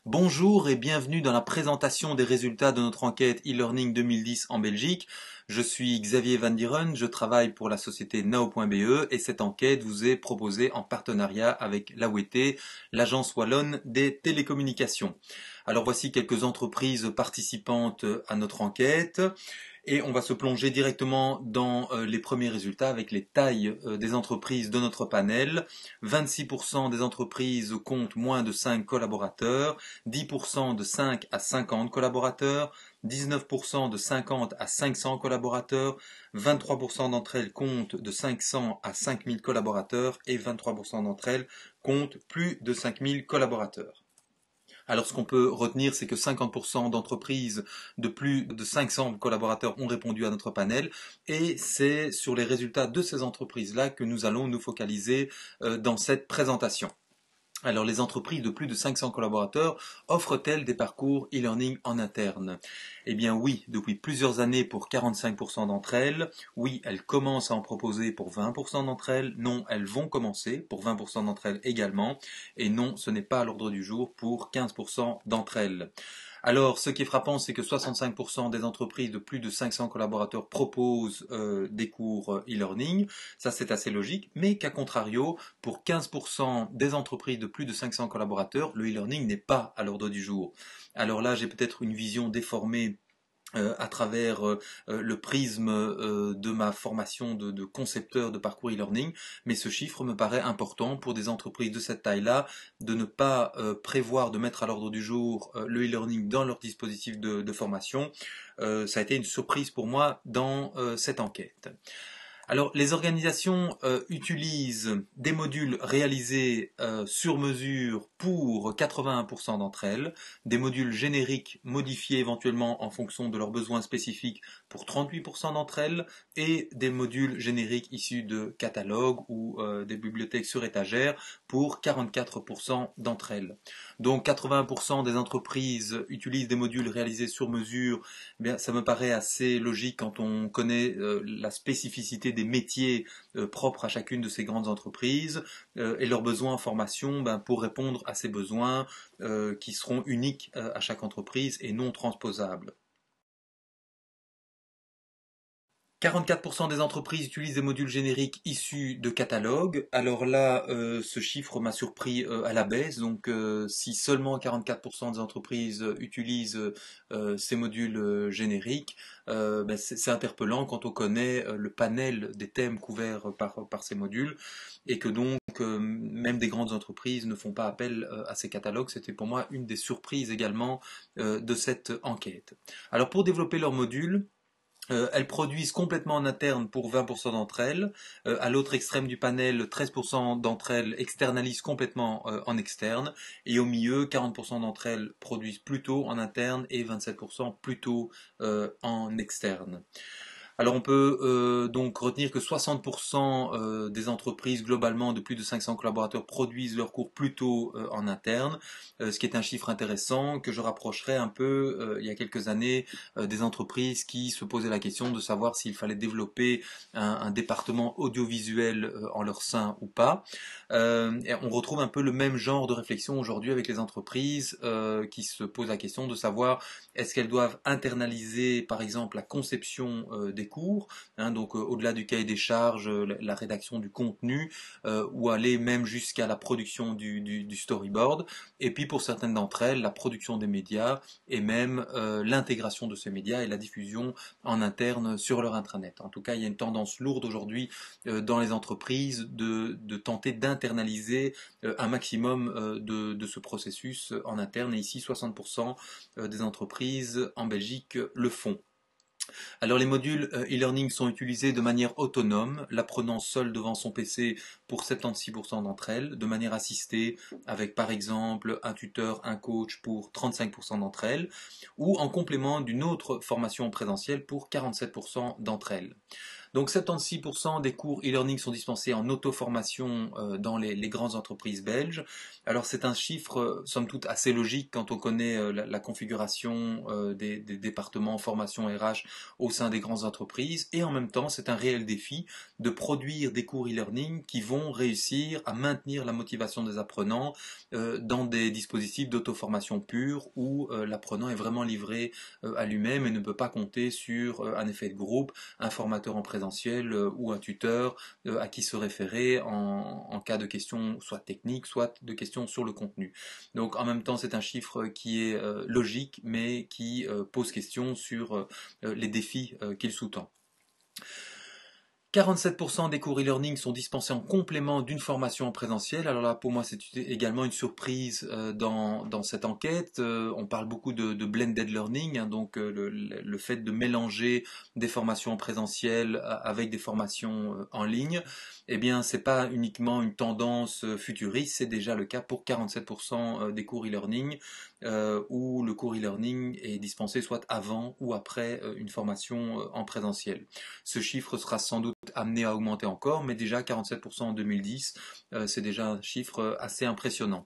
Bonjour et bienvenue dans la présentation des résultats de notre enquête e-learning 2010 en Belgique. Je suis Xavier Van Dieren, je travaille pour la société Now.be et cette enquête vous est proposée en partenariat avec l'AOT, l'Agence Wallonne des télécommunications. Alors voici quelques entreprises participantes à notre enquête. Et on va se plonger directement dans les premiers résultats avec les tailles des entreprises de notre panel. 26% des entreprises comptent moins de 5 collaborateurs, 10% de 5 à 50 collaborateurs, 19% de 50 à 500 collaborateurs, 23% d'entre elles comptent de 500 à 5000 collaborateurs et 23% d'entre elles comptent plus de 5000 collaborateurs. Alors ce qu'on peut retenir, c'est que 50% d'entreprises de plus de 500 collaborateurs ont répondu à notre panel et c'est sur les résultats de ces entreprises-là que nous allons nous focaliser dans cette présentation. Alors, les entreprises de plus de 500 collaborateurs offrent-elles des parcours e-learning en interne? Eh bien oui, depuis plusieurs années pour 45% d'entre elles. Oui, elles commencent à en proposer pour 20% d'entre elles. Non, elles vont commencer pour 20% d'entre elles également. Et non, ce n'est pas à l'ordre du jour pour 15% d'entre elles. Alors, ce qui est frappant, c'est que 65% des entreprises de plus de 500 collaborateurs proposent des cours e-learning. Ça, c'est assez logique. Mais qu'à contrario, pour 15% des entreprises de plus de 500 collaborateurs, le e-learning n'est pas à l'ordre du jour. Alors là, j'ai peut-être une vision déformée à travers le prisme de ma formation de concepteur de parcours e-learning, mais ce chiffre me paraît important pour des entreprises de cette taille-là, de ne pas prévoir de mettre à l'ordre du jour le e-learning dans leur dispositif de formation. Ça a été une surprise pour moi dans cette enquête. Alors, les organisations utilisent des modules réalisés sur mesure pour 81% d'entre elles, des modules génériques modifiés éventuellement en fonction de leurs besoins spécifiques pour 38% d'entre elles, et des modules génériques issus de catalogues ou des bibliothèques sur étagère pour 44% d'entre elles. Donc 80% des entreprises utilisent des modules réalisés sur mesure. Eh bien, ça me paraît assez logique quand on connaît la spécificité des métiers propres à chacune de ces grandes entreprises et leurs besoins en formation pour répondre à ces besoins qui seront uniques à chaque entreprise et non transposables. 44% des entreprises utilisent des modules génériques issus de catalogues. Alors là, ce chiffre m'a surpris à la baisse. Donc, si seulement 44% des entreprises utilisent ces modules génériques, c'est interpellant quand on connaît le panel des thèmes couverts par ces modules et que donc même des grandes entreprises ne font pas appel à ces catalogues. C'était pour moi une des surprises également de cette enquête. Alors, pour développer leurs modules, elles produisent complètement en interne pour 20% d'entre elles. À l'autre extrême du panel, 13% d'entre elles externalisent complètement en externe. Et au milieu, 40% d'entre elles produisent plutôt en interne et 27% plutôt en externe. Alors on peut donc retenir que 60% des entreprises globalement de plus de 500 collaborateurs produisent leurs cours plutôt en interne, ce qui est un chiffre intéressant que je rapprocherai un peu il y a quelques années des entreprises qui se posaient la question de savoir s'il fallait développer un département audiovisuel en leur sein ou pas. Et on retrouve un peu le même genre de réflexion aujourd'hui avec les entreprises qui se posent la question de savoir est-ce qu'elles doivent internaliser par exemple la conception des cours, hein, donc au-delà du cahier des charges, la rédaction du contenu, ou aller même jusqu'à la production du storyboard, et puis pour certaines d'entre elles, la production des médias, et même l'intégration de ces médias et la diffusion en interne sur leur intranet. En tout cas, il y a une tendance lourde aujourd'hui dans les entreprises de tenter d'internaliser un maximum de ce processus en interne, et ici 60% des entreprises en Belgique le font. Alors les modules e-learning sont utilisés de manière autonome, l'apprenant seul devant son PC pour 76% d'entre elles, de manière assistée avec par exemple un tuteur, un coach pour 35% d'entre elles, ou en complément d'une autre formation en présentiel pour 47% d'entre elles. Donc 76% des cours e-learning sont dispensés en auto-formation dans les grandes entreprises belges. Alors c'est un chiffre somme toute assez logique quand on connaît la configuration des départements formation RH au sein des grandes entreprises, et en même temps c'est un réel défi de produire des cours e-learning qui vont réussir à maintenir la motivation des apprenants dans des dispositifs d'auto-formation pure où l'apprenant est vraiment livré à lui-même et ne peut pas compter sur un effet de groupe, un formateur en présentiel ou un tuteur à qui se référer en cas de questions soit techniques, soit de questions sur le contenu. Donc en même temps c'est un chiffre qui est logique mais qui pose question sur les défis qu'il sous-tend. 47% des cours e-learning sont dispensés en complément d'une formation en présentiel. Alors là, pour moi, c'est également une surprise dans cette enquête. On parle beaucoup de blended learning, hein, donc le fait de mélanger des formations en présentiel avec des formations en ligne. Eh bien, c'est pas uniquement une tendance futuriste, c'est déjà le cas pour 47% des cours e-learning, où le cours e-learning est dispensé soit avant ou après une formation en présentiel. Ce chiffre sera sans doute amené à augmenter encore, mais déjà 47% en 2010, c'est déjà un chiffre assez impressionnant.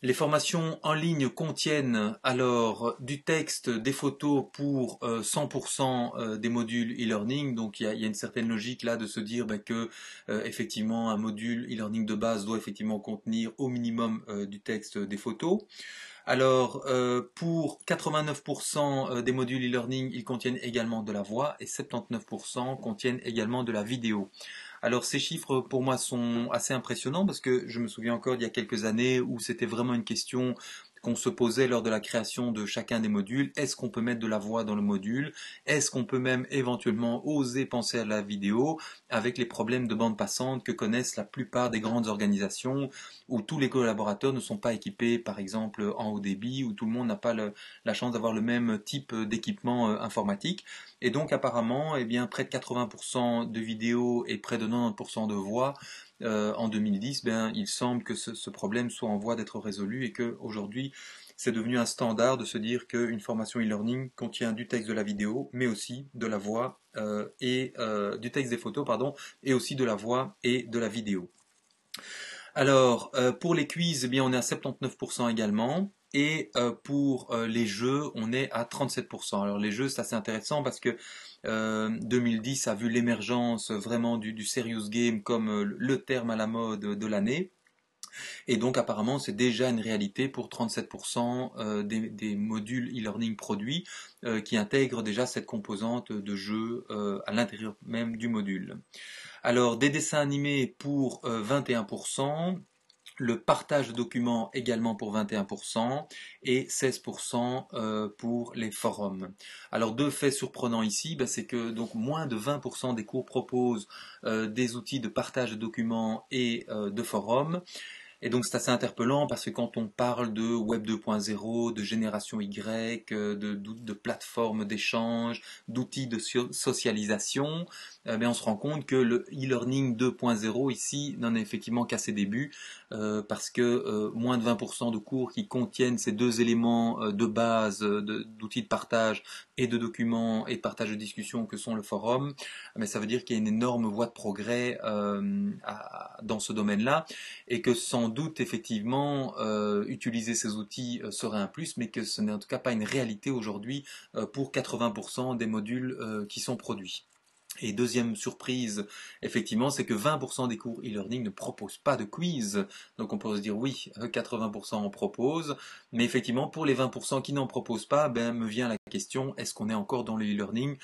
Les formations en ligne contiennent alors du texte, des photos pour 100% des modules e-learning. Donc il y a une certaine logique là de se dire que effectivement un module e-learning de base doit effectivement contenir au minimum du texte, des photos. Alors, pour 89% des modules e-learning, ils contiennent également de la voix et 79% contiennent également de la vidéo. Alors ces chiffres pour moi sont assez impressionnants parce que je me souviens encore d'il y a quelques années où c'était vraiment une question qu'on se posait lors de la création de chacun des modules. Est-ce qu'on peut mettre de la voix dans le module? Est-ce qu'on peut même éventuellement oser penser à la vidéo avec les problèmes de bande passante que connaissent la plupart des grandes organisations où tous les collaborateurs ne sont pas équipés par exemple en haut débit, où tout le monde n'a pas la chance d'avoir le même type d'équipement informatique. Et donc apparemment, eh bien, près de 80% de vidéos et près de 90% de voix en 2010, il semble que ce problème soit en voie d'être résolu et qu'aujourd'hui, c'est devenu un standard de se dire qu'une formation e-learning contient du texte, de la vidéo, mais aussi de la voix et du texte, des photos, pardon, et aussi de la voix et de la vidéo. Alors, pour les quiz, eh bien, on est à 79% également. Et pour les jeux, on est à 37%. Alors les jeux, c'est assez intéressant parce que 2010 a vu l'émergence vraiment du serious game comme le terme à la mode de l'année. Et donc apparemment c'est déjà une réalité pour 37% des modules e-learning produits qui intègrent déjà cette composante de jeu à l'intérieur même du module. Alors des dessins animés pour 21%. Le partage de documents également pour 21% et 16% pour les forums. Alors deux faits surprenants ici, c'est que donc moins de 20% des cours proposent des outils de partage de documents et de forums. Et donc c'est assez interpellant parce que quand on parle de Web 2.0, de génération Y, de plateformes d'échange, d'outils de socialisation, on se rend compte que le e-learning 2.0 ici n'en est effectivement qu'à ses débuts parce que moins de 20% de cours qui contiennent ces deux éléments de base d'outils de partage et de documents et de partage de discussion que sont le forum, mais ça veut dire qu'il y a une énorme voie de progrès dans ce domaine-là et que sans doute effectivement utiliser ces outils serait un plus, mais que ce n'est en tout cas pas une réalité aujourd'hui pour 80% des modules qui sont produits. Et deuxième surprise, effectivement, c'est que 20% des cours e-learning ne proposent pas de quiz. Donc on peut se dire oui, 80% en proposent, mais effectivement pour les 20% qui n'en proposent pas, me vient la question, est-ce qu'on est encore dans le e-learning ?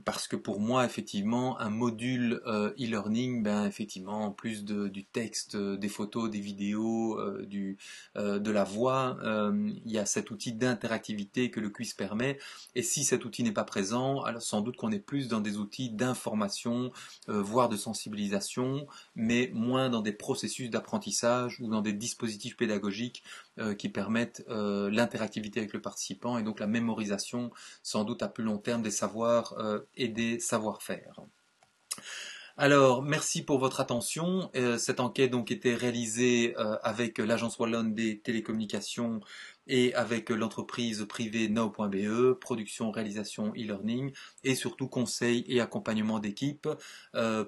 Parce que pour moi, effectivement, un module e-learning, effectivement, en plus du texte, des photos, des vidéos, de la voix, il y a cet outil d'interactivité que le quiz permet. Et si cet outil n'est pas présent, alors sans doute qu'on est plus dans des outils d'information, voire de sensibilisation, mais moins dans des processus d'apprentissage ou dans des dispositifs pédagogiques qui permettent l'interactivité avec le participant et donc la mémorisation, sans doute à plus long terme, des savoirs et des savoir-faire. Alors, merci pour votre attention. Cette enquête donc était réalisée avec l'Agence Wallonne des télécommunications et avec l'entreprise privée Now.be, production, réalisation, e-learning et surtout conseil et accompagnement d'équipe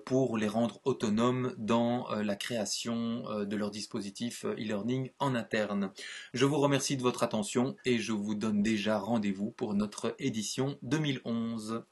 pour les rendre autonomes dans la création de leurs dispositifs e-learning en interne. Je vous remercie de votre attention et je vous donne déjà rendez-vous pour notre édition 2011.